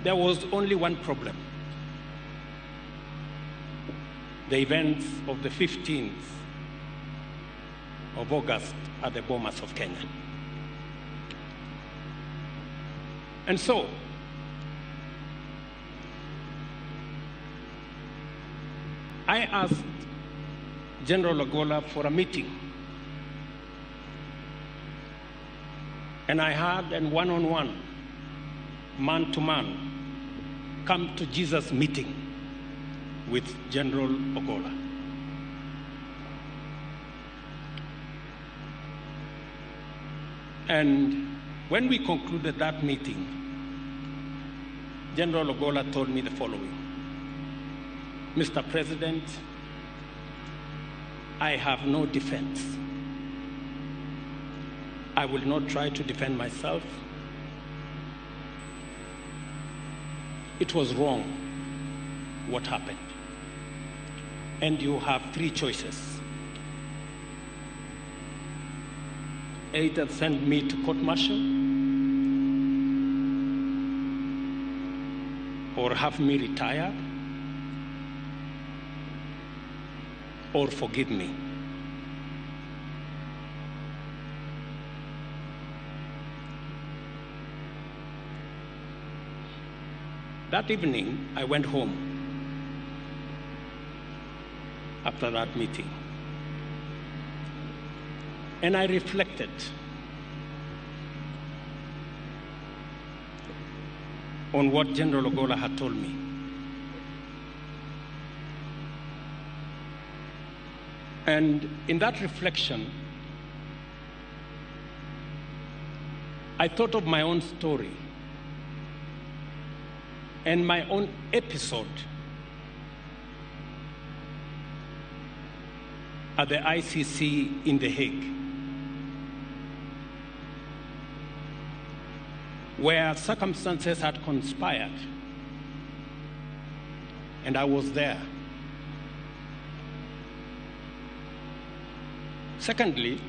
There was only one problem. The events of the 15th of August at the Bomas of Kenya. And so, I asked General Ogolla for a meeting. And I had a one-on-one, man-to-man, come to Jesus meeting with General Ogolla. And when we concluded that meeting, General Ogolla told me the following: Mr. President, I have no defense. I will not try to defend myself. It was wrong what happened. And you have three choices. Either send me to court-martial, or have me retired, or forgive me. That evening, I went home after that meeting. And I reflected on what General Ogolla had told me. And in that reflection, I thought of my own story and my own episode at the ICC in The Hague, where circumstances had conspired, and I was there. Secondly,